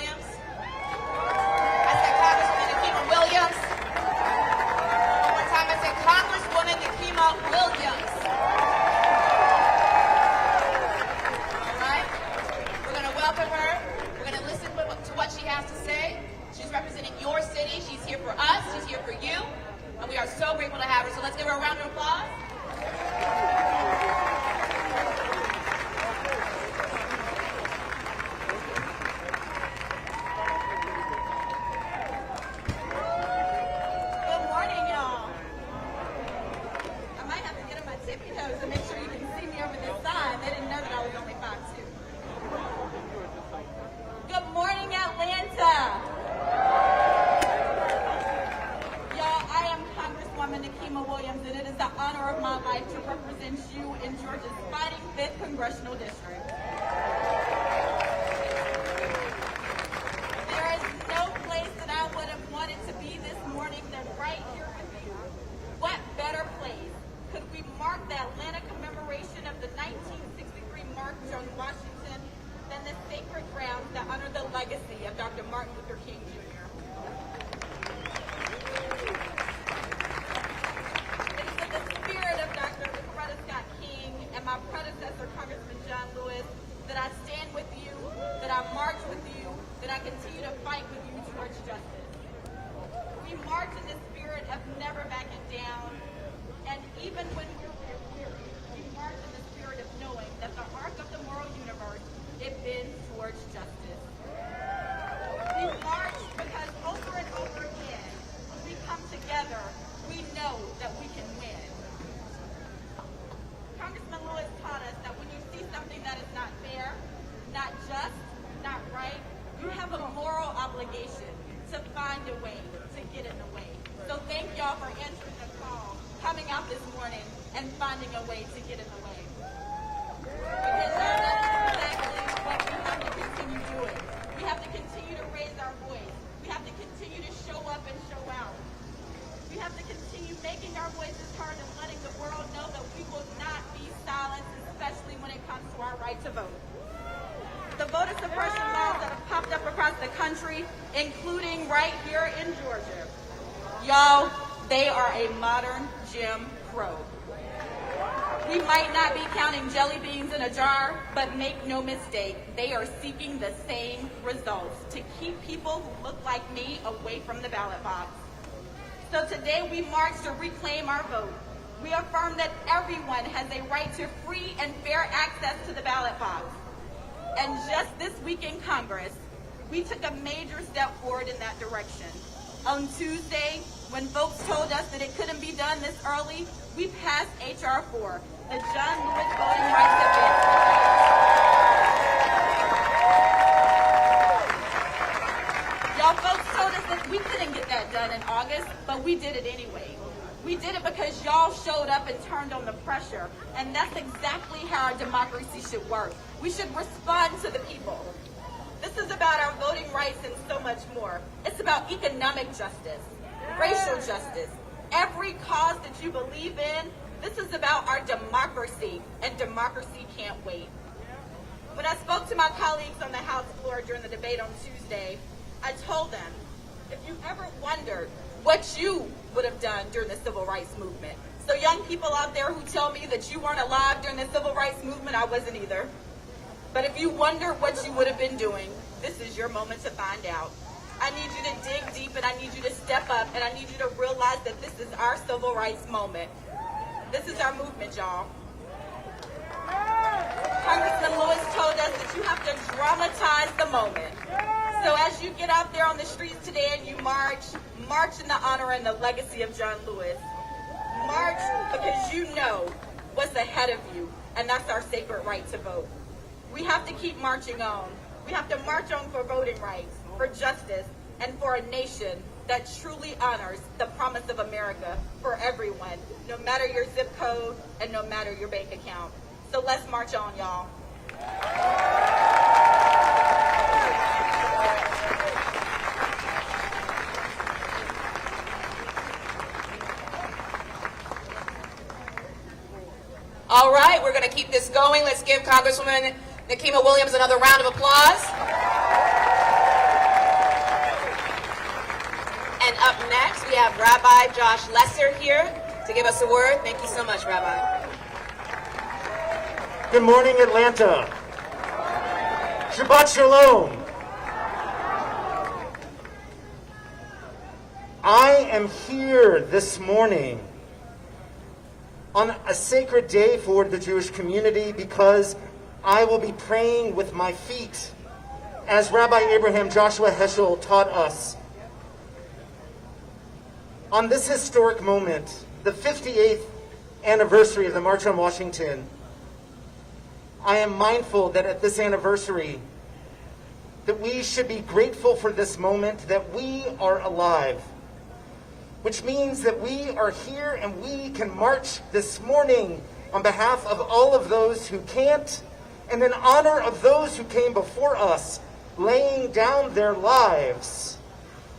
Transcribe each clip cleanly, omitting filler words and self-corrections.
Williams. I said Congresswoman Nakima Williams. One more time, I said Congresswoman Nakima Williams. All right? We're going to welcome her. We're going to listen to what she has to say. She's representing your city. She's here for us. She's here for you. And we are so grateful to have her. So let's give her a round of applause. Good morning, y'all. I might have to get on my tippy toes to make sure you can see me over this side. They didn't know that I was only 5'2". Good morning, Atlanta. Nakima Williams, and it is the honor of my life to represent you in Georgia's fighting 5th Congressional District. There is no place that I would have wanted to be this morning than right here with you. What better place could we mark the Atlanta commemoration of the 1963 March on Washington than the sacred grounds that honor the legacy of Dr. Martin Luther King Jr. My predecessor, Congressman John Lewis, that I stand with you, that I march with you, that I continue to fight with you towards justice. We march in the spirit of never backing down, and even when we're weary, we march in the spirit of knowing that the arc of the moral universe, it bends towards justice. We march because over and over again, when we come together, we know that we can win. Congressman Lewis taught us that when you see something that is not fair, not just, not right, you have a moral obligation to find a way to get in the way. So thank y'all for answering the call, coming out this morning, and finding a way to get in the way. Because that is exactly what we have to continue doing. We have to continue to raise our voice. We have to continue to show up and show out. We have to continue making our voices heard and letting the world know that we will not be silenced, especially when it comes to our right to vote. The voter suppression laws that have popped up across the country, including right here in Georgia, y'all, they are a modern Jim Crow. We might not be counting jelly beans in a jar, but make no mistake, they are seeking the same results, to keep people who look like me away from the ballot box. So today we march to reclaim our vote. We affirm that everyone has a right to free and fair access to the ballot box. And just this week in Congress, we took a major step forward in that direction. On Tuesday, when folks told us that it couldn't be done this early, we passed H.R. 4, the John Lewis Voting Rights Amendment. Y'all folks told us that we couldn't get that done in August, but we did it anyway. We did it because y'all showed up and turned on the pressure, and that's exactly how our democracy should work. We should respond to the people. This is about our voting rights and so much more. It's about economic justice, racial justice, every cause that you believe in. This is about our democracy, and democracy can't wait. When I spoke to my colleagues on the House floor during the debate on Tuesday, I told them, if you ever wondered what you would have done during the civil rights movement. So young people out there who tell me that you weren't alive during the civil rights movement, I wasn't either. But if you wonder what you would have been doing, this is your moment to find out. I need you to dig deep, and I need you to step up, and I need you to realize that this is our civil rights moment. This is our movement, y'all. Congressman Lewis told us that you have to dramatize the moment. So as you get out there on the streets today and you march in the honor and the legacy of John Lewis. March because you know what's ahead of you, and that's our sacred right to vote. We have to keep marching on. We have to march on for voting rights, for justice, and for a nation that truly honors the promise of America for everyone, no matter your zip code and no matter your bank account. So let's march on, y'all. All right, we're going to keep this going. Let's give Congresswoman Nakima Williams another round of applause. we have Rabbi Josh Lesser here to give us a word. Thank you so much, Rabbi. Good morning, Atlanta. Shabbat Shalom. I am here this morning on a sacred day for the Jewish community because I will be praying with my feet, as Rabbi Abraham Joshua Heschel taught us. On this historic moment, the 58th anniversary of the March on Washington, I am mindful that at this anniversary, that we should be grateful for this moment, that we are alive, which means that we are here and we can march this morning on behalf of all of those who can't, and in honor of those who came before us, laying down their lives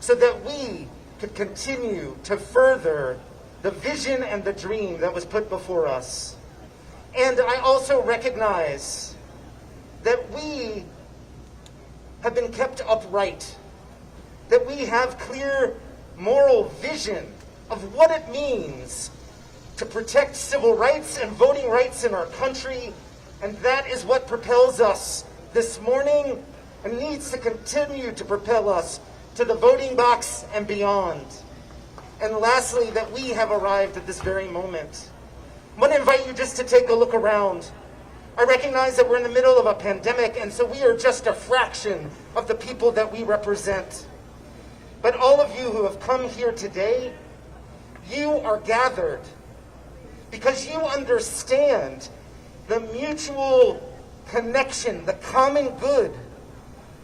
so that we could continue to further the vision and the dream that was put before us. And I also recognize that we have been kept upright, that we have clear moral vision of what it means to protect civil rights and voting rights in our country, and that is what propels us this morning and needs to continue to propel us to the voting box and beyond. And lastly, that we have arrived at this very moment. I want to invite you just to take a look around. I recognize that we're in the middle of a pandemic, and so we are just a fraction of the people that we represent. But all of you who have come here today, you are gathered because you understand the mutual connection, the common good,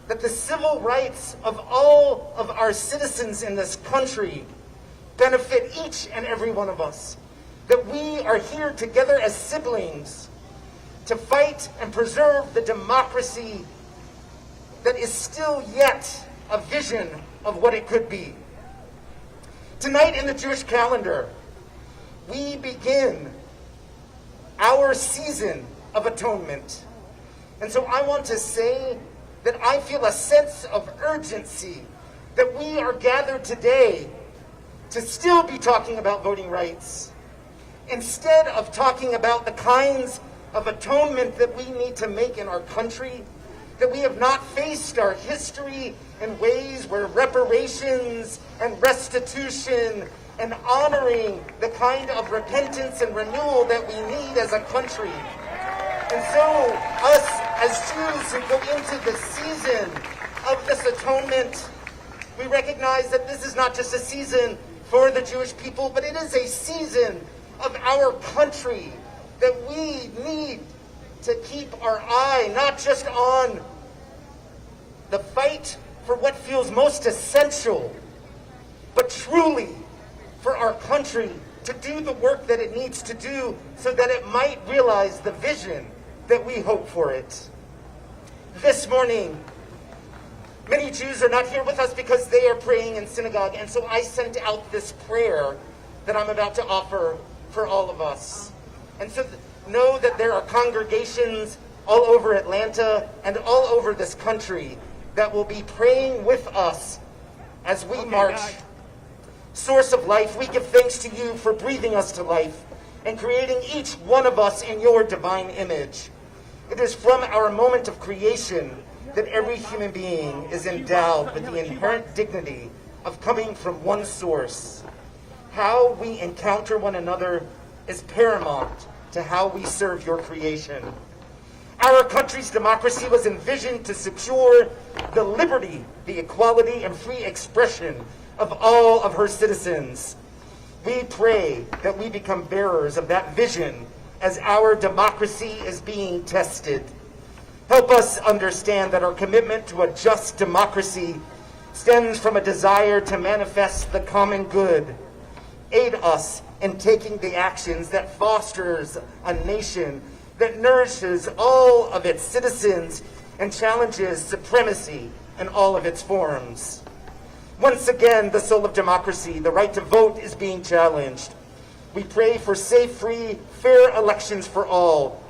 that the civil rights of all of our citizens in this country benefit each and every one of us. That we are here together as siblings to fight and preserve the democracy that is still yet a vision of what it could be. Tonight in the Jewish calendar, we begin our season of atonement. And so I want to say that I feel a sense of urgency that we are gathered today to still be talking about voting rights, instead of talking about the kinds of atonement that we need to make in our country, that we have not faced our history in ways where reparations and restitution and honoring the kind of repentance and renewal that we need as a country. And so us as Jews who go into the season of this atonement, we recognize that this is not just a season for the Jewish people, but it is a season of our country that we need to keep our eye not just on the fight for what feels most essential, but truly for our country to do the work that it needs to do so that it might realize the vision that we hope for it. This morning, many Jews are not here with us because they are praying in synagogue, and so I sent out this prayer that I'm about to offer for all of us. And so know that there are congregations all over Atlanta and all over this country that will be praying with us as we march. Source of life, we give thanks to you for breathing us to life and creating each one of us in your divine image. It is from our moment of creation that every human being is endowed with the inherent dignity of coming from one source. How we encounter one another is paramount to how we serve your creation. Our country's democracy was envisioned to secure the liberty, the equality, and free expression of all of her citizens. We pray that we become bearers of that vision as our democracy is being tested. Help us understand that our commitment to a just democracy stems from a desire to manifest the common good. Aid us in taking the actions that fosters a nation that nourishes all of its citizens and challenges supremacy in all of its forms. Once again, the soul of democracy, the right to vote, is being challenged. We pray for safe, free, fair elections for all.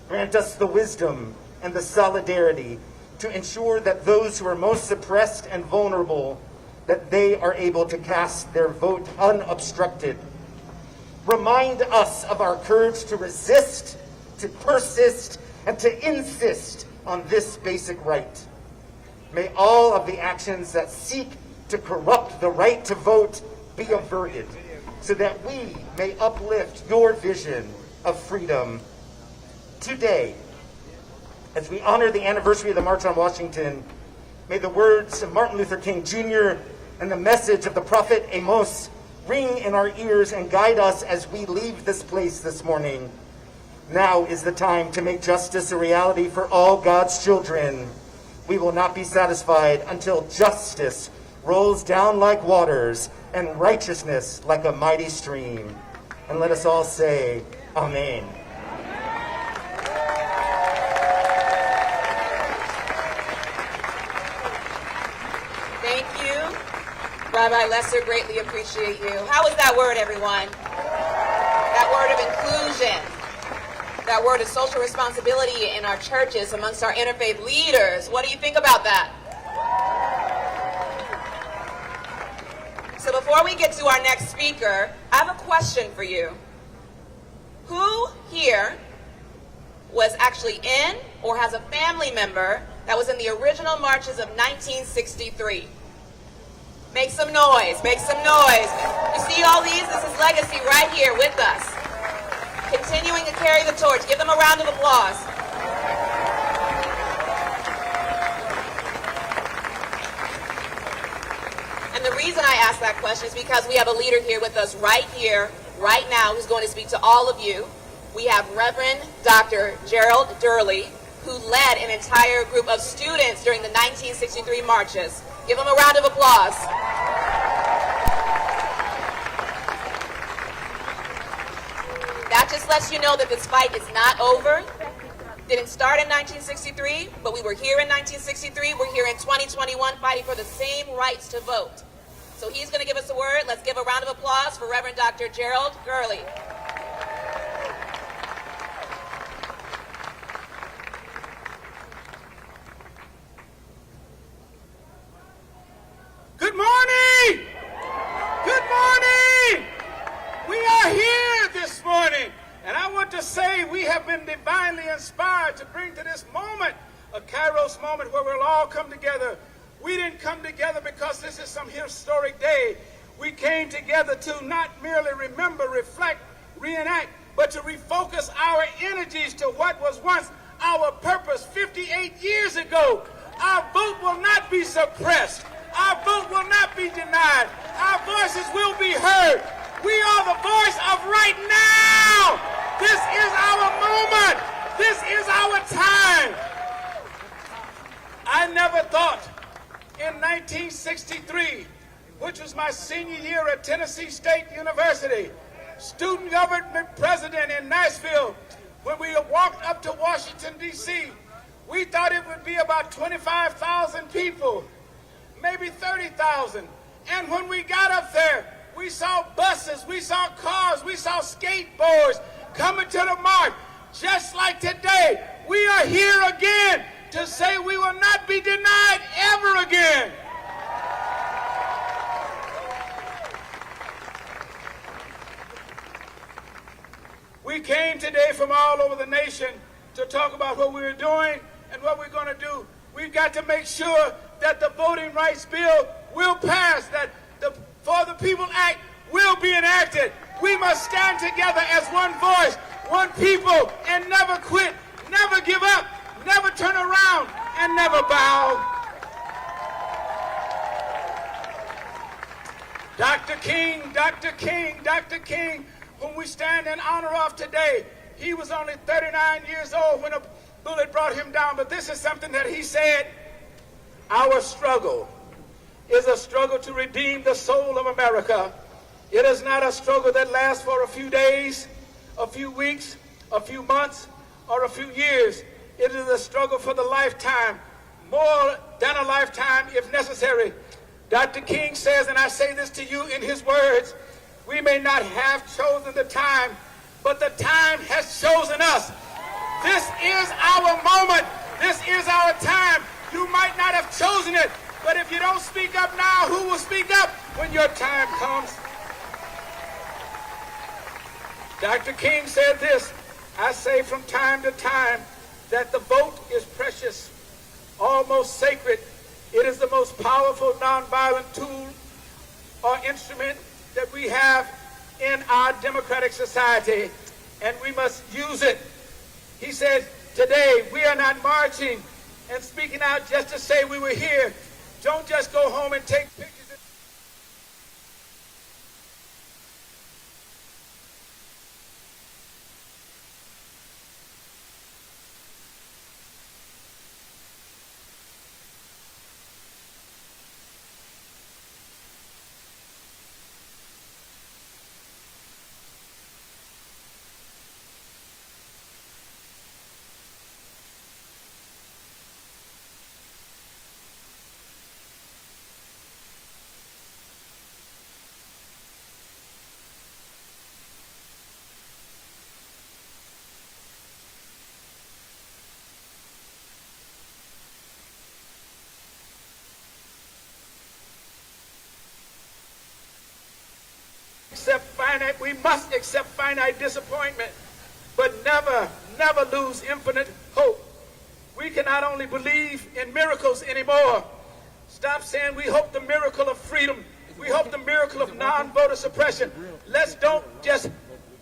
Grant us the wisdom and the solidarity to ensure that those who are most suppressed and vulnerable, that they are able to cast their vote unobstructed. Remind us of our courage to resist, to persist, and to insist on this basic right. May all of the actions that seek to corrupt the right to vote be averted, so that we may uplift your vision of freedom. Today, as we honor the anniversary of the March on Washington, may the words of Martin Luther King Jr. and the message of the prophet Amos ring in our ears and guide us as we leave this place this morning. Now is the time to make justice a reality for all God's children. We will not be satisfied until justice rolls down like waters and righteousness like a mighty stream. And let us all say, Amen. Thank you, Rabbi Lesser. Greatly appreciate you. How was that word, everyone? That word of inclusion. That word of social responsibility in our churches, amongst our interfaith leaders. What do you think about that? So before we get to our next speaker, I have a question for you. Who here was actually in or has a family member that was in the original marches of 1963? Make some noise, make some noise. You see all these? This is legacy right here with us. Continuing to carry the torch. Give them a round of applause. And the reason I ask that question is because we have a leader here with us right here, right now, who's going to speak to all of you. We have Reverend Dr. Gerald Durley, who led an entire group of students during the 1963 marches. Give him a round of applause. That just lets you know that this fight is not over. Didn't start in 1963, but we were here in 1963. We're here in 2021 fighting for the same rights to vote. So he's going to give us a word. Let's give a round of applause for Reverend Dr. Gerald Durley. Good morning! Good morning! We are here this morning, and I want to say we have been divinely inspired to bring to this moment, a Kairos moment where we'll all come together. We didn't come together because this is some historic day. We came together to not merely remember, reflect, reenact, but to refocus our energies to what was once our purpose 58 years ago. Our vote will not be suppressed. Our vote will not be denied. Our voices will be heard. We are the voice of right now. This is our moment. This is our time. I never thought in 1963, which was my senior year at Tennessee State University, student government president in Nashville, when we walked up to Washington, D.C., we thought it would be about 25,000 people, maybe 30,000. And when we got up there, we saw buses, we saw cars, we saw skateboards coming to the march. Just like today, we are here again to say we will not be denied ever again. We came today from all over the nation to talk about what we're doing and what we're going to do. We've got to make sure that the Voting Rights Bill will pass, that the For the People Act will be enacted. We must stand together as one voice, one people, and never quit, never give up, never turn around, and never bow. Dr. King, Dr. King, Dr. King, whom we stand in honor of today, he was only 39 years old when a bullet brought him down, but this is something that he said: our struggle is a struggle to redeem the soul of America. It is not a struggle that lasts for a few days, a few weeks, a few months, or a few years. It is a struggle for the lifetime, more than a lifetime if necessary. Dr. King says, and I say this to you in his words, we may not have chosen the time, but the time has chosen us. This is our moment. This is our time. You might not have chosen it, But if you don't speak up now, who will speak up when your time comes? Dr. King said this, I say from time to time that the vote is precious, almost sacred. It is the most powerful nonviolent tool or instrument that we have in our democratic society, and we must use it. He said, today we are not marching and speaking out just to say we were here. Don't just go home and take pictures. We must accept finite disappointment, but never lose infinite hope. We can not only believe in miracles anymore. Stop saying we hope the miracle of freedom. We hope the miracle of non-voter suppression. Let's don't just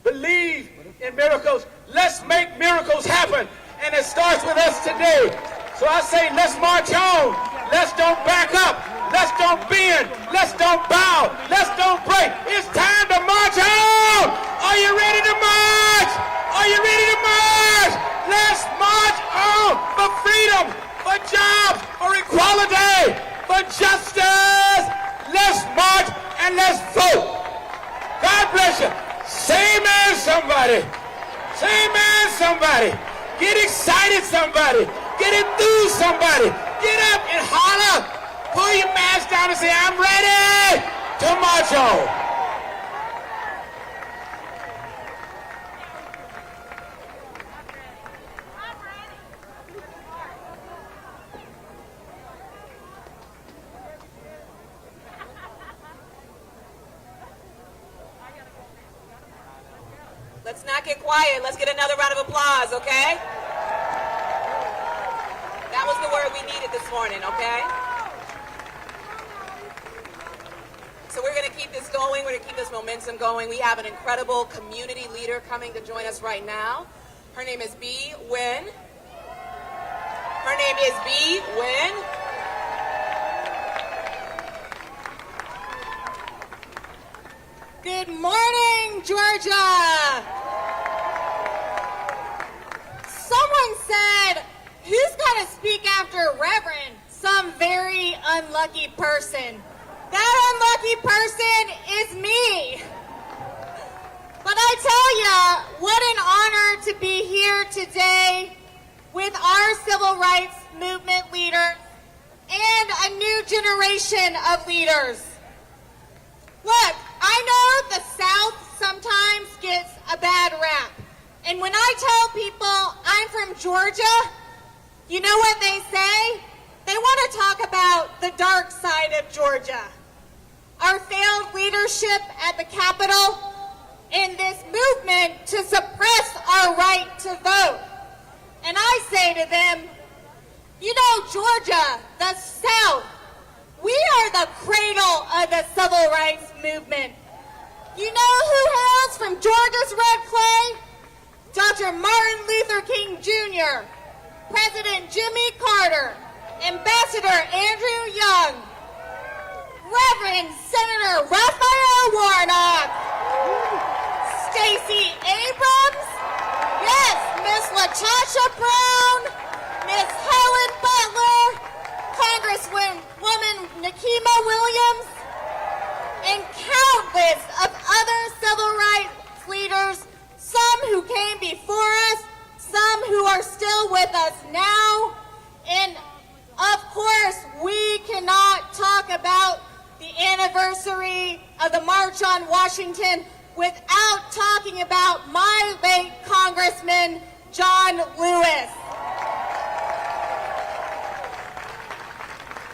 believe in miracles. Let's make miracles happen. And it starts with us today. So I say, let's march on. Let's don't back up. Let's don't bend. Let's don't bow. Let's don't break. It's time to march on. Are you ready to march? Are you ready to march? Let's march on for freedom, for jobs, for equality, for justice. Let's march and let's vote. God bless you. Say amen, somebody. Say amen, somebody. Get excited, somebody. Get enthused, somebody. Get up and holler. Pull your mask down and say, I'm ready to march on. Let's not get quiet. Let's get another round of applause, okay? That was the word we needed this morning, okay? So we're going to keep this going. We're going to keep this momentum going. We have an incredible community leader coming to join us right now. Her name is B. Nguyen. Her name is B. Nguyen. Good morning, Georgia. Someone said, who's going to speak after Reverend? Some very unlucky person. That unlucky person is me. But I tell you, what an honor to be here today with our civil rights movement leaders and a new generation of leaders. Look, I know the South sometimes gets a bad rap. And when I tell people I'm from Georgia, you know what they say? They want to talk about the dark side of Georgia. Our failed leadership at the Capitol and this movement to suppress our right to vote. And I say to them, you know, Georgia, the South, we are the cradle of the civil rights movement. You know who hails from Georgia's red clay? Dr. Martin Luther King Jr., President Jimmy Carter, Ambassador Andrew Young, Reverend Senator Raphael Warnock, Stacey Abrams, yes, Miss LaTosha Brown, Miss Helen Butler, Congresswoman Nakima Williams, and countless of other civil rights leaders, some who came before us, some who are still with us now, and of course, we cannot talk about the anniversary of the March on Washington without talking about my late Congressman, John Lewis.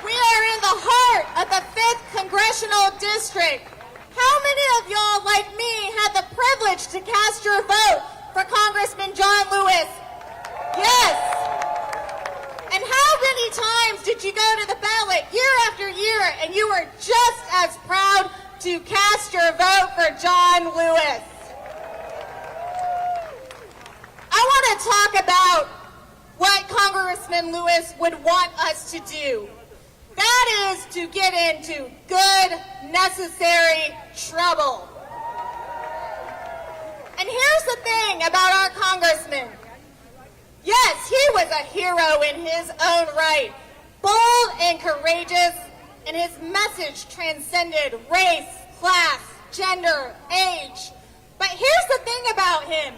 We are in the heart of the 5th Congressional District. How many of y'all, like me, had the privilege to cast your vote for Congressman John Lewis? Yes. And how many times did you go to the ballot year after year and you were just as proud to cast your vote for John Lewis? I want to talk about what Congressman Lewis would want us to do. That is to get into good, necessary trouble. And here's the thing about our congressman. Yes, he was a hero in his own right, bold and courageous, and his message transcended race, class, gender, age. But here's the thing about him.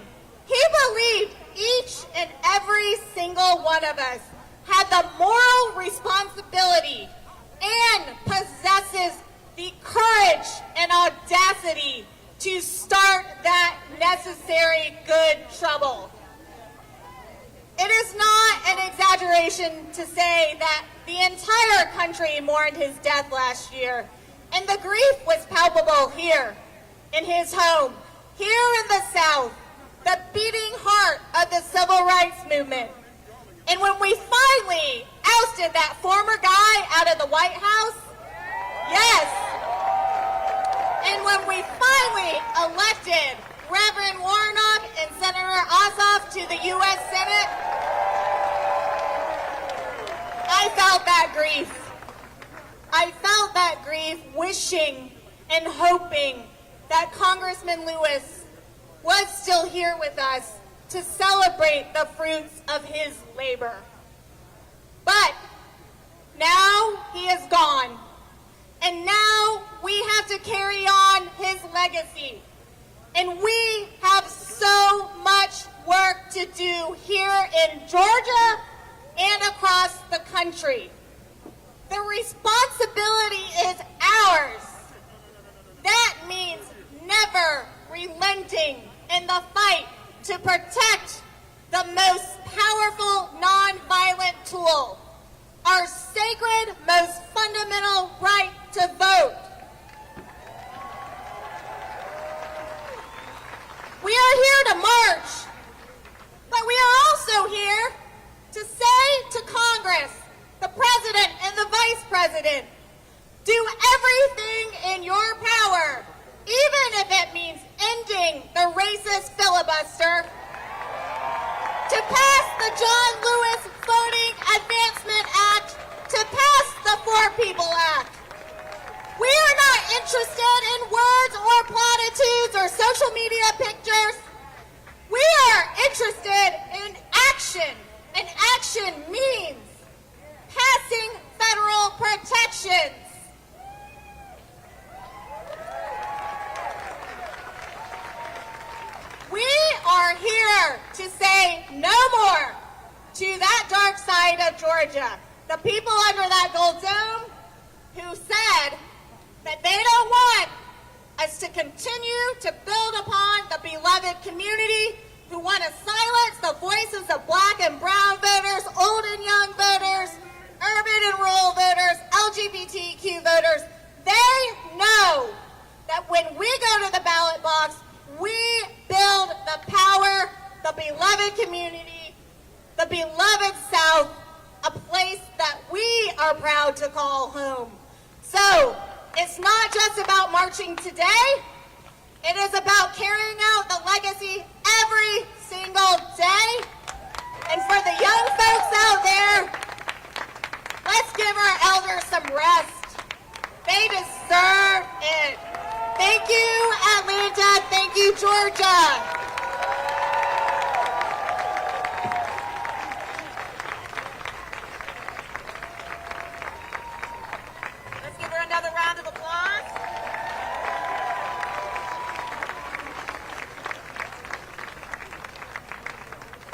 He believed each and every single one of us had the moral responsibility and possesses the courage and audacity to start that necessary good trouble. It is not an exaggeration to say that the entire country mourned his death last year, and the grief was palpable here in his home, here in the South, the beating heart of the civil rights movement. And when we finally ousted that former guy out of the White House, yes, and when we finally elected Reverend Warnock and Senator Ossoff to the U.S. Senate, I felt that grief. I felt that grief, wishing and hoping that Congressman Lewis was still here with us to celebrate the fruits of his labor. But now he is gone, and now we have to carry on his legacy. And we have so much work to do here in Georgia and across the country. The responsibility is ours. That means never relenting in the fight to protect the most powerful nonviolent tool, our sacred, most fundamental right to vote. We are here to march, but we are also here to say to Congress, the President and the Vice President, do everything in your power, even if it means ending the racist filibuster, to pass the John Lewis Voting Advancement Act, to pass the For People Act. We are not interested in words or platitudes or social media pictures. We are interested in action, and action means passing federal protections. We are here to say no more to that dark side of Georgia. The people under that gold dome who said that they don't want us to continue to build upon the beloved community, who want to silence the voices of black and brown voters, old and young voters, urban and rural voters, LGBTQ voters. They know that when we go to the ballot box, we build the power, the beloved community, the beloved South, a place that we are proud to call home. So, it's not just about marching today. It is about carrying out the legacy every single day. And for the young folks out there, let's give our elders some rest. They deserve it. Thank you, Atlanta. Thank you, Georgia. Let's give her another round of applause.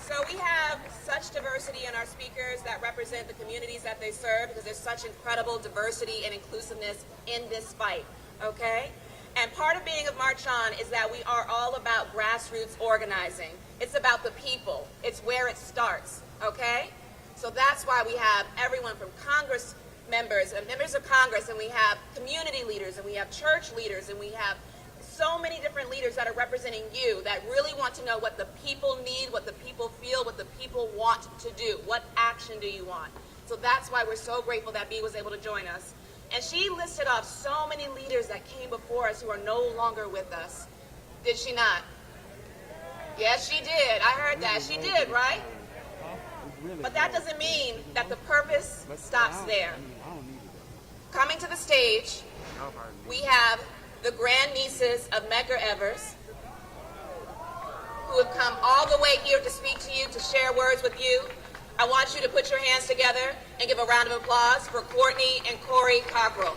So we have such diversity in our speakers that represent the communities that they serve, because there's such incredible diversity and inclusiveness in this fight, okay? And part of being a March On is that we are all about grassroots organizing. It's about the people. It's where it starts, okay? So that's why we have everyone from Congressman members and members of Congress, and we have community leaders, and we have church leaders, and we have so many different leaders that are representing you that really want to know what the people need, what the people feel, what the people want to do. What action do you want? So that's why we're so grateful that Bee was able to join us. And she listed off so many leaders that came before us who are no longer with us. Did she not? Yes, she did. I heard that. She did, right? But that doesn't mean that the purpose stops there. Coming to the stage, we have the grandnieces of Medgar Evers, who have come all the way here to speak to you, to share words with you. I want you to put your hands together and give a round of applause for Courtney and Corey Cockrell.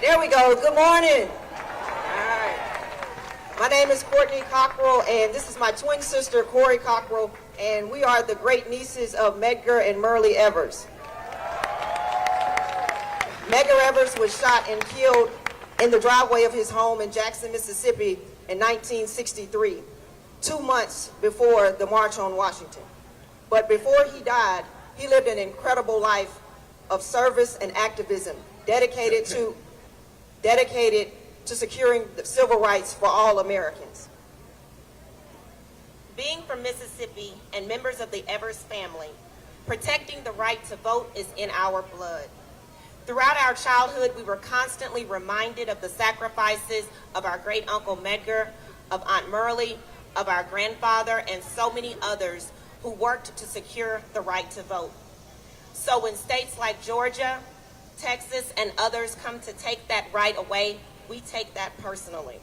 There we go. Good morning. All right. My name is Courtney Cockrell, and this is my twin sister, Corey Cockrell, and we are the great nieces of Medgar and Merle Evers. Medgar Evers was shot and killed in the driveway of his home in Jackson, Mississippi in 1963, 2 months before the March on Washington. But before he died, he lived an incredible life of service and activism, dedicated to securing the civil rights for all Americans. Being from Mississippi and members of the Evers family, protecting the right to vote is in our blood. Throughout our childhood, we were constantly reminded of the sacrifices of our great uncle Medgar, of Aunt Merle, of our grandfather, and so many others who worked to secure the right to vote. So when states like Georgia, Texas, and others come to take that right away, we take that personally.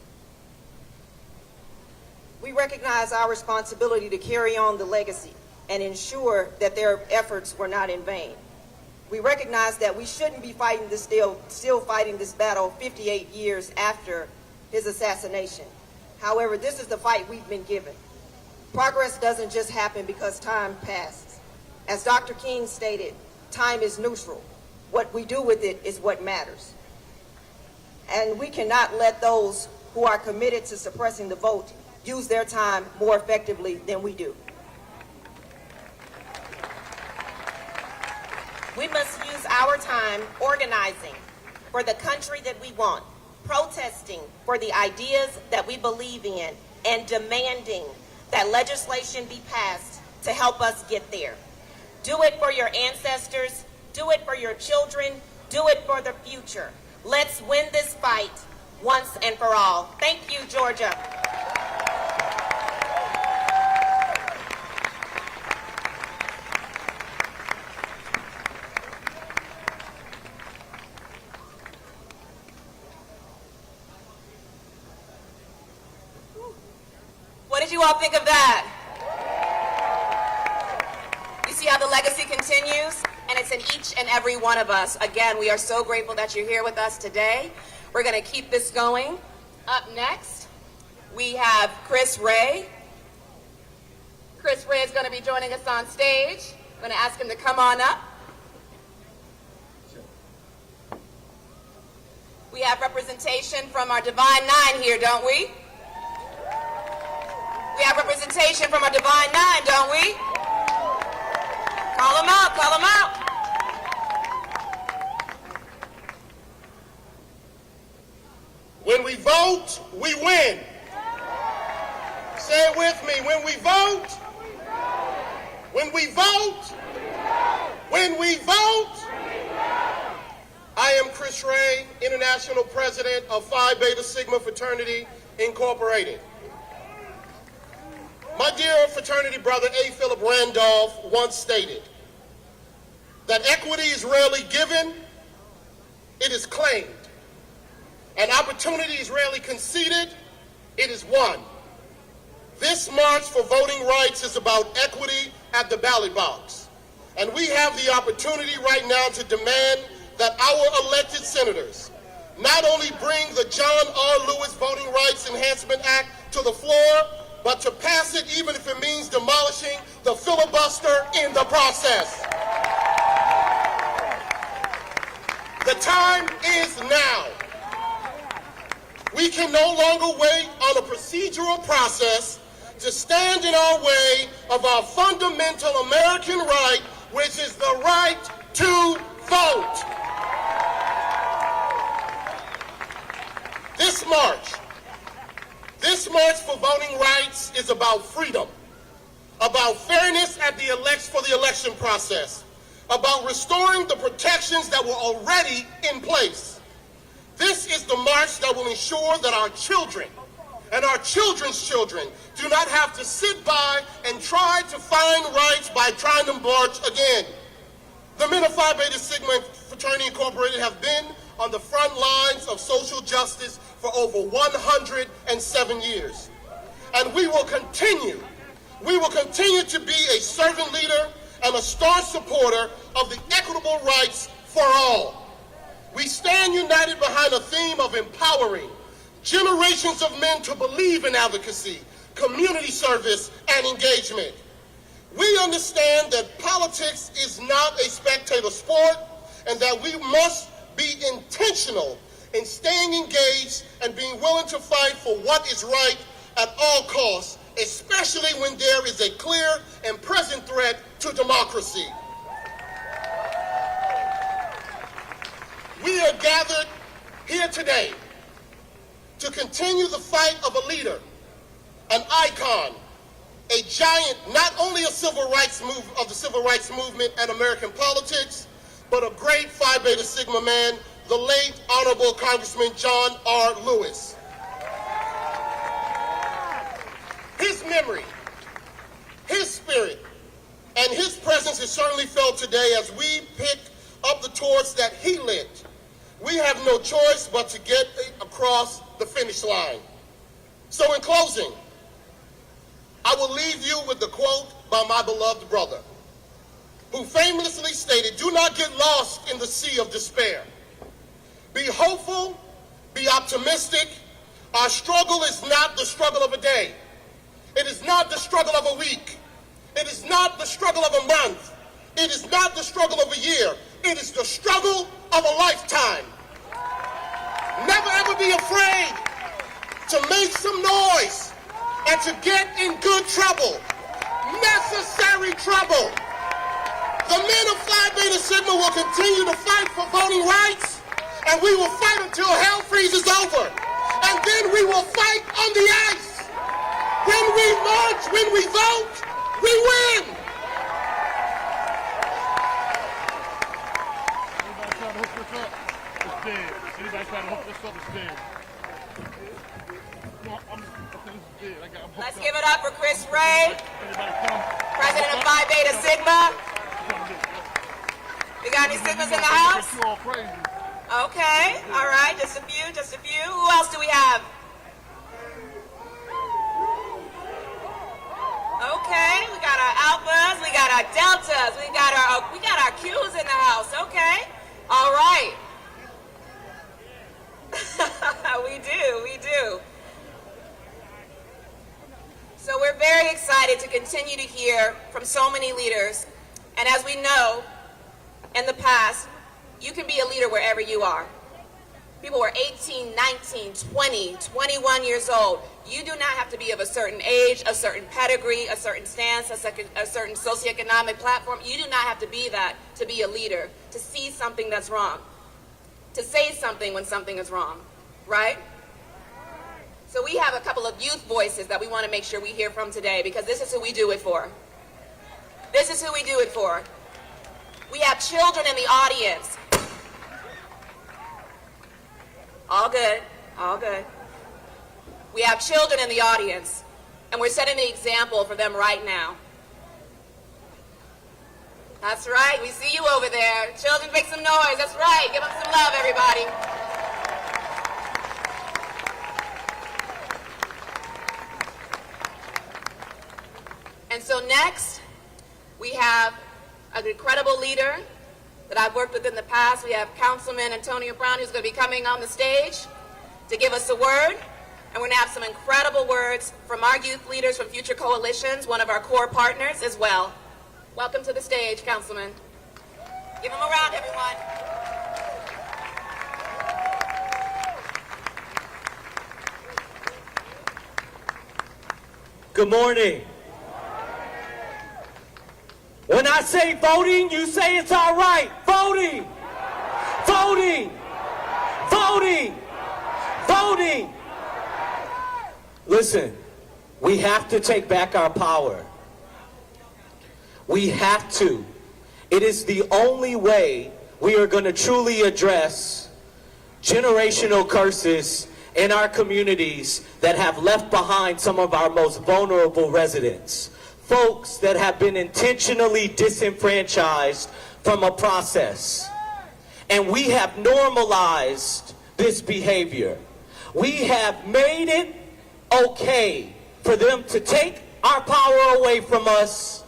We recognize our responsibility to carry on the legacy and ensure that their efforts were not in vain. We recognize that we shouldn't be fighting this still fighting this battle 58 years after his assassination. However, this is the fight we've been given. Progress doesn't just happen because time passes. As Dr. King stated, time is neutral. What we do with it is what matters. And we cannot let those who are committed to suppressing the vote use their time more effectively than we do. We must use our time organizing for the country that we want, protesting for the ideas that we believe in, and demanding that legislation be passed to help us get there. Do it for your ancestors, do it for your children, do it for the future. Let's win this fight once and for all. Thank you, Georgia. What did you all think of that? You see how the legacy continues? And it's in each and every one of us. Again, we are so grateful that you're here with us today. We're going to keep this going. Up next, we have Chris Wray. Chris Wray is going to be joining us on stage. I'm going to ask him to come on up. We have representation from our Divine Nine here, don't we? We have representation from our Divine Nine, don't we? Call them out, call them out. When we vote, we win. Say it with me. When we vote, when we vote, when we vote. I am Chris Wray, International President of Phi Beta Sigma Fraternity, Incorporated. My dear fraternity brother A. Philip Randolph once stated that equity is rarely given, it is claimed. And opportunity is rarely conceded, it is won. This march for voting rights is about equity at the ballot box. And we have the opportunity right now to demand that our elected senators not only bring the John R. Lewis Voting Rights Enhancement Act to the floor, but to pass it even if it means demolishing the filibuster in the process. The time is now. We can no longer wait on a procedural process to stand in our way of our fundamental American right, which is the right to vote. This march for voting rights is about freedom, about fairness at for the election process, about restoring the protections that were already in place. This is the march that will ensure that our children and our children's children do not have to sit by and try to find rights by trying to march again. The men of Phi Beta Sigma Fraternity Incorporated have been on the front lines of social justice for over 107 years. And we will continue to be a servant leader and a staunch supporter of the equitable rights for all. We stand united behind a theme of empowering generations of men to believe in advocacy, community service, and engagement. We understand that politics is not a spectator sport and that we must be intentional in staying engaged and being willing to fight for what is right at all costs, especially when there is a clear and present threat to democracy. We are gathered here today to continue the fight of a leader, an icon, a giant, not only of the civil rights movement and American politics, but a great Phi Beta Sigma man, the late Honorable Congressman John R. Lewis. His memory, his spirit, and his presence is certainly felt today as we pick up the torch that he lit. We have no choice but to get across the finish line. So in closing, I will leave you with the quote by my beloved brother, who famously stated, "Do not get lost in the sea of despair. Be hopeful, be optimistic. Our struggle is not the struggle of a day. It is not the struggle of a week. It is not the struggle of a month. It is not the struggle of a year. It is the struggle of a lifetime. Never ever be afraid to make some noise and to get in good trouble, necessary trouble. The men of Phi Beta Sigma will continue to fight for voting rights, and we will fight until hell freezes over. And then we will fight on the ice. When we march, when we vote, we win. Anybody trying to hook this up is dead. Let's give it up for Chris Wray, President of Phi Beta Sigma. We got any Sigmas in the house? Okay, all right, just a few. Who else do we have? Okay, we got our Alphas, we got our Deltas, we got our Qs in the house. Okay, all right. we do. So we're very excited to continue to hear from so many leaders. And as we know, in the past, you can be a leader wherever you are. People were 18, 19, 20, 21 years old. You do not have to be of a certain age, a certain pedigree, a certain stance, a certain socioeconomic platform. You do not have to be that to be a leader, to see something that's wrong, to say something when something is wrong, right? So we have a couple of youth voices that we want to make sure we hear from today, because this is who we do it for. This is who we do it for. We have children in the audience. All good, all good. We have children in the audience, and we're setting the example for them right now. That's right, we see you over there. Children, make some noise, that's right. Give them some love, everybody. And so next, we have an incredible leader that I've worked with in the past. We have Councilman Antonio Brown, who's going to be coming on the stage to give us a word. And we're going to have some incredible words from our youth leaders from Future Coalitions, one of our core partners as well. Welcome to the stage, Councilman. Give him a round, everyone. Good morning. When I say voting, you say it's all right. Voting! Voting! Voting! Voting! Listen, we have to take back our power. We have to. It is the only way we are going to truly address generational curses in our communities that have left behind some of our most vulnerable residents. Folks that have been intentionally disenfranchised from a process. And we have normalized this behavior. We have made it okay for them to take our power away from us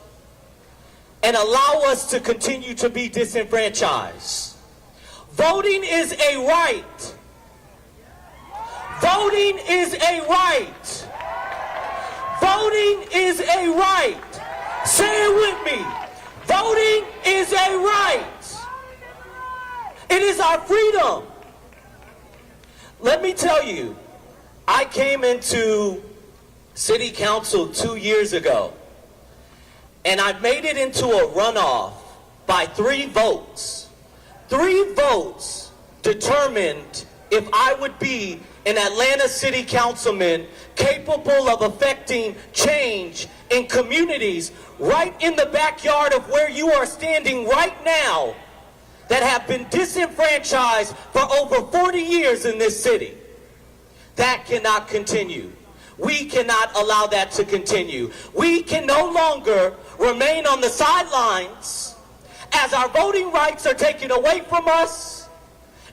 and allow us to continue to be disenfranchised. Voting is a right. Voting is a right. Voting is a right. Say it with me. Voting is a right. It is our freedom. Let me tell you, I came into city council 2 years ago, and I made it into a runoff by 3 votes. 3 votes determined if I would be an Atlanta city councilman capable of affecting change in communities right in the backyard of where you are standing right now that have been disenfranchised for over 40 years in this city. That cannot continue. We cannot allow that to continue. We can no longer remain on the sidelines as our voting rights are taken away from us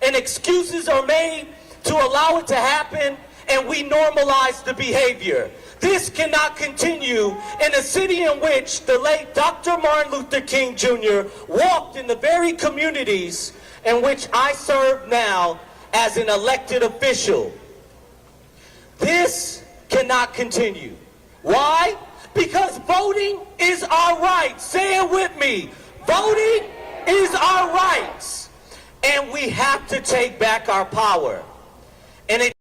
and excuses are made to allow it to happen, and we normalize the behavior. This cannot continue in a city in which the late Dr. Martin Luther King Jr. walked in the very communities in which I serve now as an elected official. This cannot continue. Why? Because voting is our right. Say it with me. Voting is our rights. And we have to take back our power. And it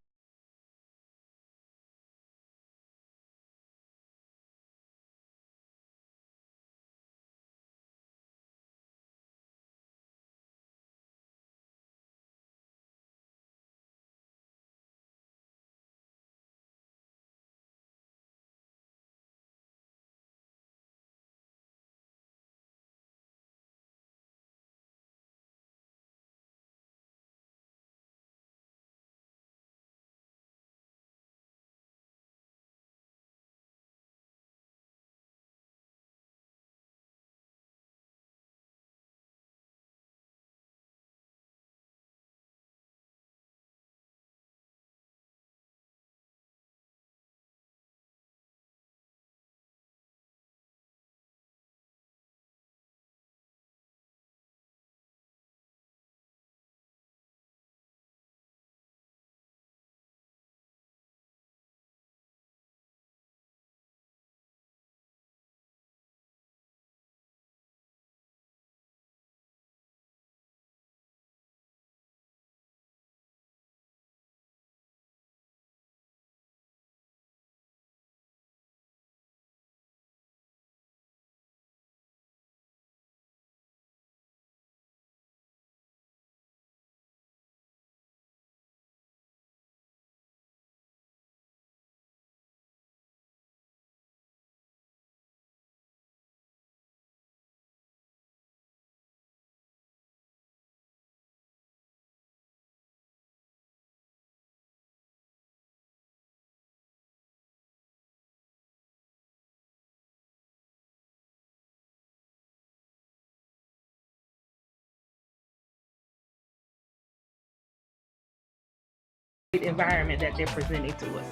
environment that they're presenting to us.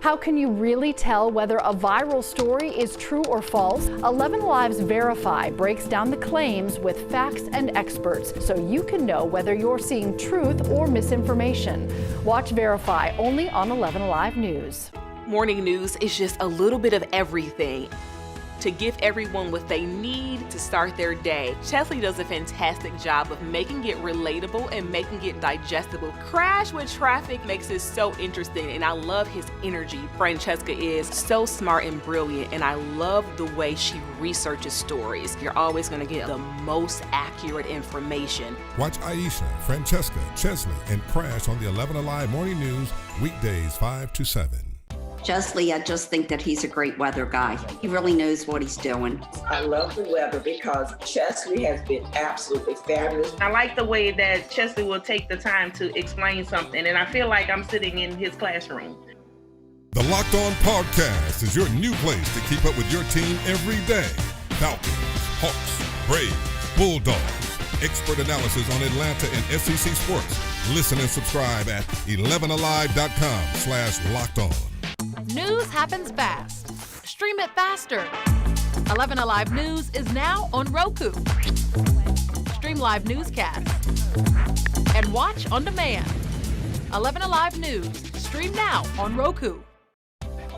How can you really tell whether a viral story is true or false? 11 Alive's Verify breaks down the claims with facts and experts so you can know whether you're seeing truth or misinformation. Watch Verify only on 11 Alive News. Morning news is just a little bit of everything to give everyone what they need to start their day. Chesley does a fantastic job of making it relatable and making it digestible. Crash with Traffic makes it so interesting, and I love his energy. Francesca is so smart and brilliant, and I love the way she researches stories. You're always going to get the most accurate information. Watch Aisha, Francesca, Chesley, and Crash on the 11 Alive Morning News, weekdays 5 to 7. Chesley, I just think that he's a great weather guy. He really knows what he's doing. I love the weather because Chesley has been absolutely fabulous. I like the way that Chesley will take the time to explain something, and I feel like I'm sitting in his classroom. The Locked On Podcast is your new place to keep up with your team every day. Falcons, Hawks, Braves, Bulldogs. Expert analysis on Atlanta and SEC sports. Listen and subscribe at 11alive.com/lockedon. News happens fast. Stream it faster. 11 Alive News is now on Roku. Stream live newscasts and watch on demand. 11 Alive News. Stream now on Roku.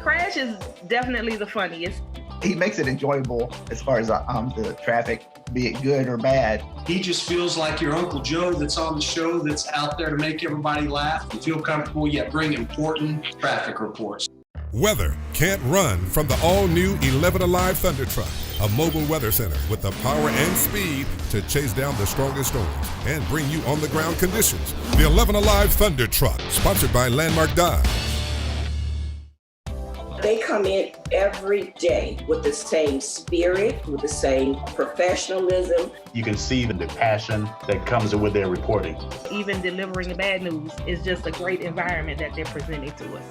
Crash is definitely the funniest. He makes it enjoyable as far as the traffic, be it good or bad. He just feels like your Uncle Joe that's on the show that's out there to make everybody laugh and feel comfortable yet bring important traffic reports. Weather can't run from the all-new 11 Alive Thunder Truck, a mobile weather center with the power and speed to chase down the strongest storms and bring you on-the-ground conditions. The 11 Alive Thunder Truck, sponsored by Landmark Dodge. They come in every day with the same spirit, with the same professionalism. You can see the passion that comes with their reporting. Even delivering the bad news is just a great environment that they're presenting to us.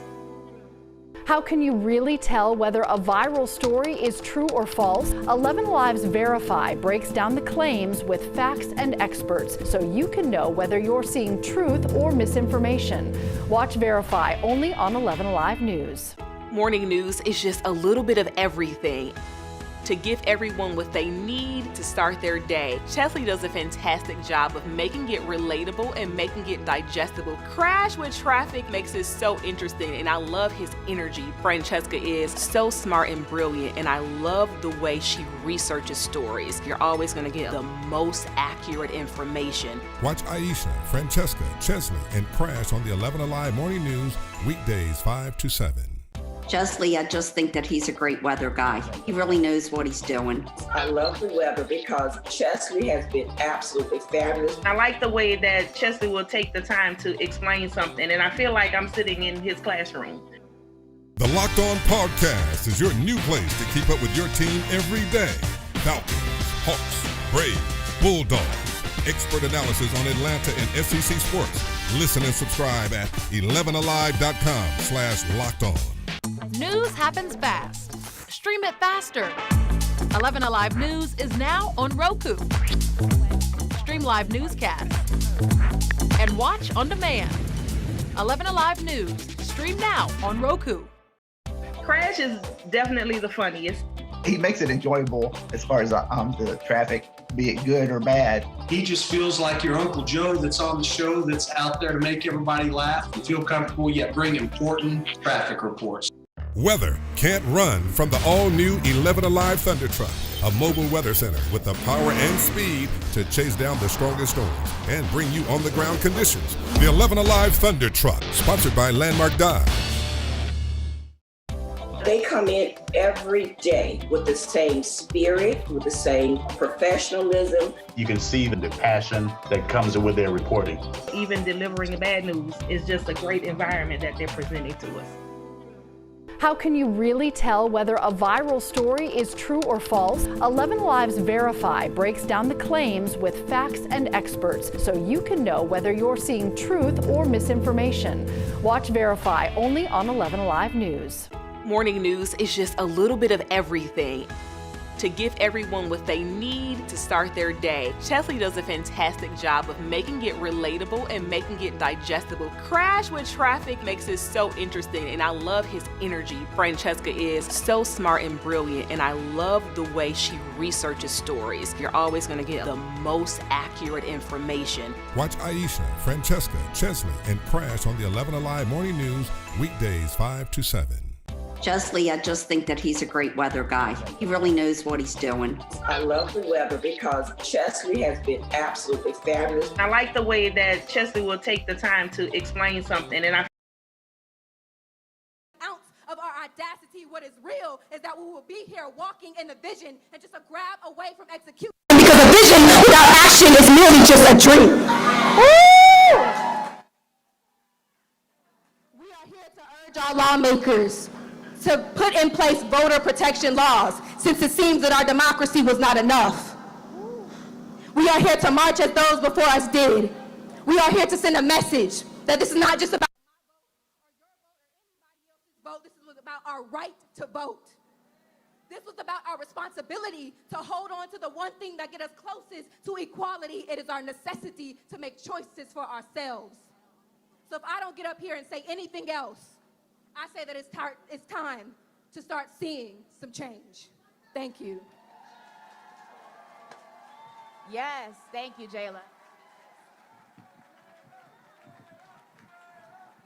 How can you really tell whether a viral story is true or false? 11 Alive's Verify breaks down the claims with facts and experts so you can know whether you're seeing truth or misinformation. Watch Verify only on 11 Alive News. Morning news is just a little bit of everything to give everyone what they need to start their day. Chesley does a fantastic job of making it relatable and making it digestible. Crash with Traffic makes it so interesting, and I love his energy. Francesca is so smart and brilliant, and I love the way she researches stories. You're always going to get the most accurate information. Watch Aisha, Francesca, Chesley, and Crash on the 11 Alive Morning News, weekdays 5 to 7. Chesley, I just think that he's a great weather guy. He really knows what he's doing. I love the weather because Chesley has been absolutely fabulous. I like the way that Chesley will take the time to explain something, and I feel like I'm sitting in his classroom. The Locked On Podcast is your new place to keep up with your team every day. Falcons, Hawks, Braves, Bulldogs. Expert analysis on Atlanta and SEC sports. Listen and subscribe at 11alive.com/lockedon. News happens fast. Stream it faster. 11 Alive News is now on Roku. Stream live newscasts and watch on demand. 11 Alive News. Stream now on Roku. Crash is definitely the funniest. He makes it enjoyable as far as the traffic, be it good or bad. He just feels like your Uncle Joe that's on the show that's out there to make everybody laugh and feel comfortable yet bring important traffic reports. Weather can't run from the all-new 11 Alive Thunder Truck, a mobile weather center with the power and speed to chase down the strongest storms and bring you on-the-ground conditions. The 11 Alive Thunder Truck, sponsored by Landmark Dodge. They come in every day with the same spirit, with the same professionalism. You can see the passion that comes with their reporting. Even delivering the bad news is just a great environment that they're presenting to us. How can you really tell whether a viral story is true or false? 11 Alive's Verify breaks down the claims with facts and experts so you can know whether you're seeing truth or misinformation. Watch Verify only on 11 Alive News. Morning news is just a little bit of everything to give everyone what they need to start their day. Chesley does a fantastic job of making it relatable and making it digestible. Crash with Traffic makes it so interesting, and I love his energy. Francesca is so smart and brilliant, and I love the way she researches stories. You're always going to get the most accurate information. Watch Aisha, Francesca, Chesley, and Crash on the 11 Alive Morning News, weekdays 5 to 7. Chesley, I just think that he's a great weather guy. He really knows what he's doing. I love the weather because Chesley has been absolutely fabulous. I like the way that Chesley will take the time to explain something, and I of our audacity, what is real is that we will be here walking in the vision and just a grab away from execution. Because a vision without action is merely just a dream. We are here to urge our lawmakers to put in place voter protection laws, since it seems that our democracy was not enough. We are here to march as those before us did. We are here to send a message that this is not just about vote, this is about our right to vote. This was about our responsibility to hold on to the one thing that gets us closest to equality. It is our necessity to make choices for ourselves. So if I don't get up here and say anything else, I say that it's time to start seeing some change. Thank you. Yes, thank you, Jayla.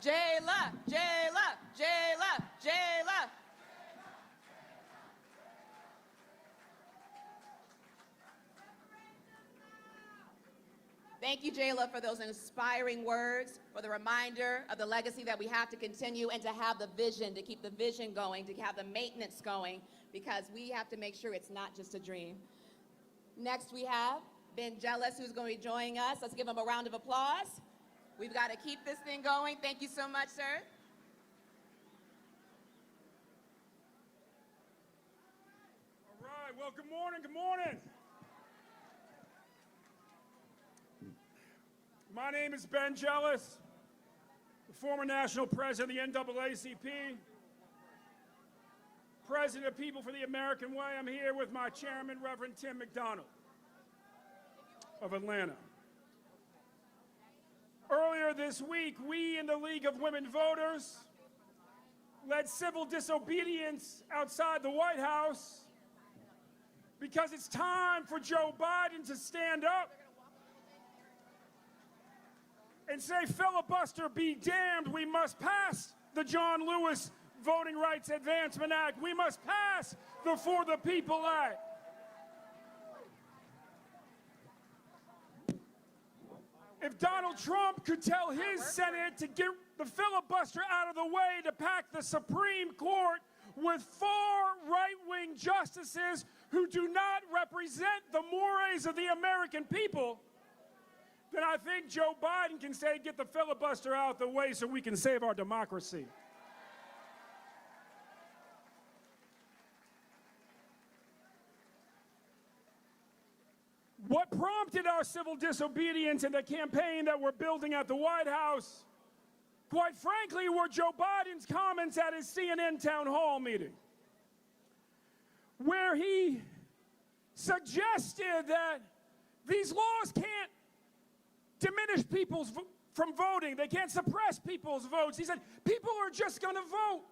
Jayla, Jayla, Jayla, Jayla. Thank you, Jayla, for those inspiring words, for the reminder of the legacy that we have to continue and to have the vision, to keep the vision going, to have the maintenance going, because we have to make sure it's not just a dream. Next, we have Ben Jealous, who's going to be joining us. Let's give him a round of applause. We've got to keep this thing going. Thank you so much, sir. All right, well, good morning, good morning. My name is Ben Jealous, the former national president of the NAACP, president of People for the American Way. I'm here with my chairman, Reverend Tim McDonald of Atlanta. Earlier this week, we in the League of Women Voters led civil disobedience outside the White House because it's time for Joe Biden to stand up and say, filibuster be damned, we must pass the John Lewis Voting Rights Advancement Act. We must pass the For the People Act. If Donald Trump could tell his Senate to get the filibuster out of the way to pack the Supreme Court with 4 right-wing justices who do not represent the mores of the American people, then I think Joe Biden can say, get the filibuster out of the way so we can save our democracy. What prompted our civil disobedience in the campaign that we're building at the White House, quite frankly, were Joe Biden's comments at his CNN town hall meeting, where he suggested that these laws can't diminish people from voting. They can't suppress people's votes. He said, people are just going to vote.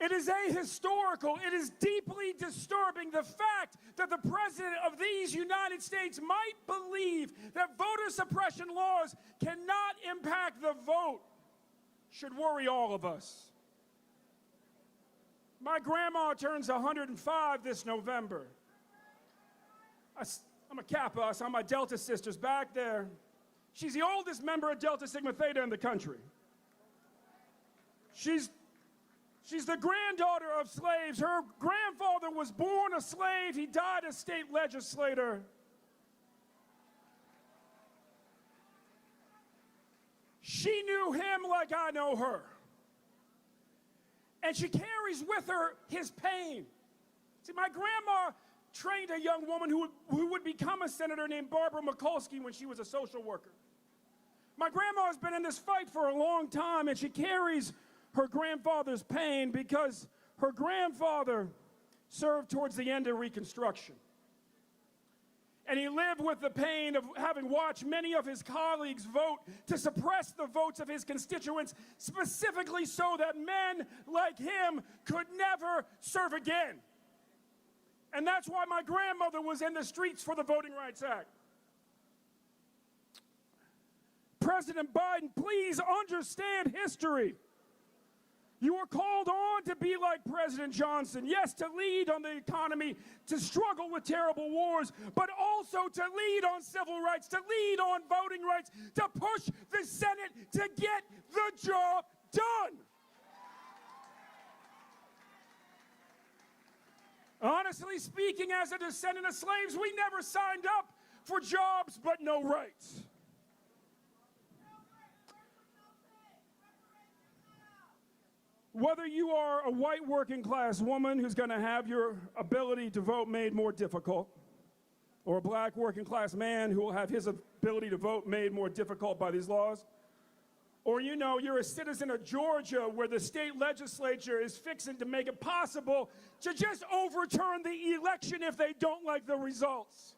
It is ahistorical. It is deeply disturbing the fact that the president of these United States might believe that voter suppression laws cannot impact the vote. Should worry all of us. My grandma turns 105 this November. I'm a Kappa, so my Delta sister's back there. She's the oldest member of Delta Sigma Theta in the country. She's the granddaughter of slaves. Her grandfather was born a slave. He died a state legislator. She knew him like I know her. And she carries with her his pain. See, my grandma trained a young woman who would become a senator named Barbara Mikulski when she was a social worker. My grandma has been in this fight for a long time, and she carries her grandfather's pain because her grandfather served towards the end of Reconstruction. And he lived with the pain of having watched many of his colleagues vote to suppress the votes of his constituents, specifically so that men like him could never serve again. And that's why my grandmother was in the streets for the Voting Rights Act. President Biden, please understand history. You are called on to be like President Johnson. Yes, to lead on the economy, to struggle with terrible wars, but also to lead on civil rights, to lead on voting rights, to push the Senate to get the job done. Honestly speaking, as a descendant of slaves, we never signed up for jobs but no rights. Whether you are a white working class woman who's going to have your ability to vote made more difficult, or a black working class man who will have his ability to vote made more difficult by these laws, or you're a citizen of Georgia where the state legislature is fixing to make it possible to just overturn the election if they don't like the results.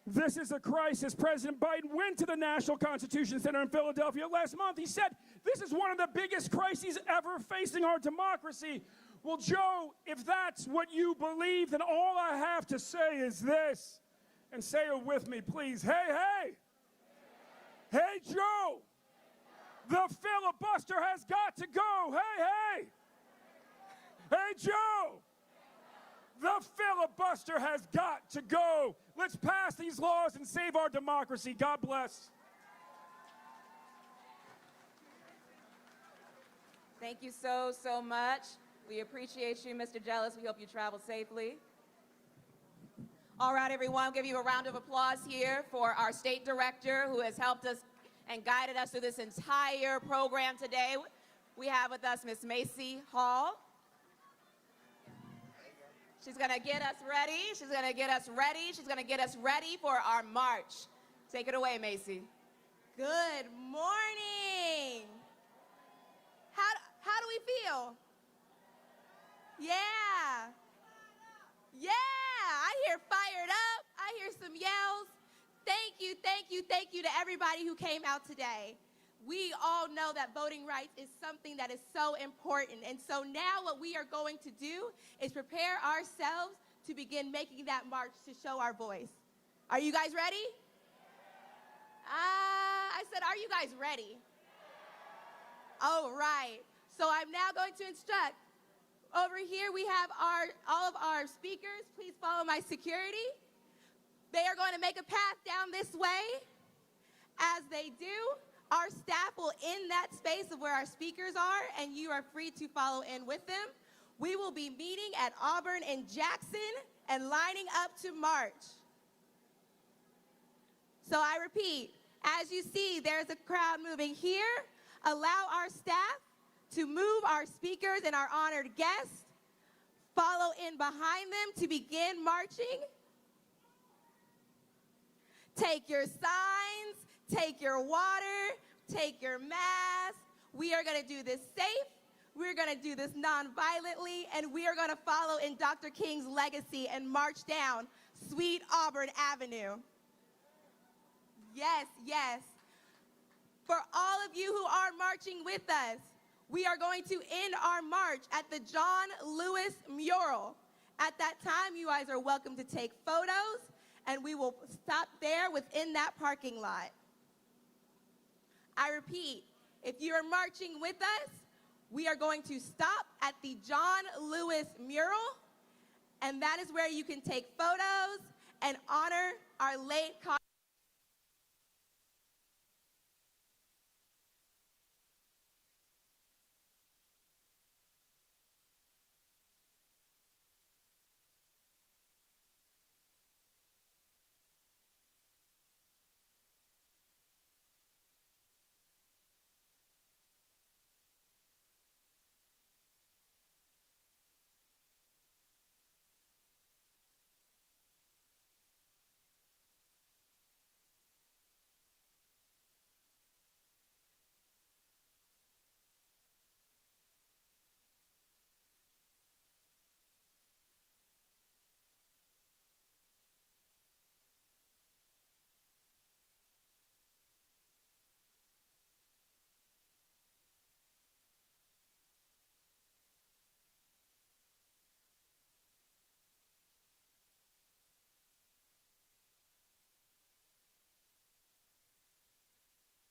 This is a crisis. President Biden went to the National Constitution Center in Philadelphia last month. He said, this is one of the biggest crises ever facing our democracy. Well, Joe, if that's what you believe, then all I have to say is this, and say it with me, please. Hey, hey! Hey, Joe! The filibuster has got to go. Hey, hey! Hey, Joe! The filibuster has got to go. Let's pass these laws and save our democracy. God bless. Thank you so, so much. We appreciate you, Mr. Jealous. We hope you travel safely. All right, everyone, I'll give you a round of applause here for our state director who has helped us and guided us through this entire program today. We have with us Miss Macy Hall. She's going to get us ready. She's going to get us ready. She's going to get us ready for our march. Take it away, Macy. Good morning. How do we feel? Yeah. Yeah. I hear fired up. I hear some yells. Thank you, thank you, thank you to everybody who came out today. We all know that voting rights is something that is so important. And so now what we are going to do is prepare ourselves to begin making that march to show our voice. Are you guys ready? I said, are you guys ready? All right. So I'm now going to instruct. Over here we have all of our speakers. Please follow my security. They are going to make a path down this way. As they do, our staff will end that space of where our speakers are, and you are free to follow in with them. We will be meeting at Auburn and Jackson and lining up to march. So I repeat, as you see, there's a crowd moving here. Allow our staff to move our speakers and our honored guests. Follow in behind them to begin marching. Take your signs. Take your water, take your mask. We are going to do this safe. We're going to do this non-violently, and we are going to follow in Dr. King's legacy and march down Sweet Auburn Avenue. Yes, yes. For all of you who are marching with us, we are going to end our march at the John Lewis mural. At that time, you guys are welcome to take photos, and we will stop there within that parking lot. I repeat, if you are marching with us, we are going to stop at the John Lewis mural, and that is where you can take photos and honor our late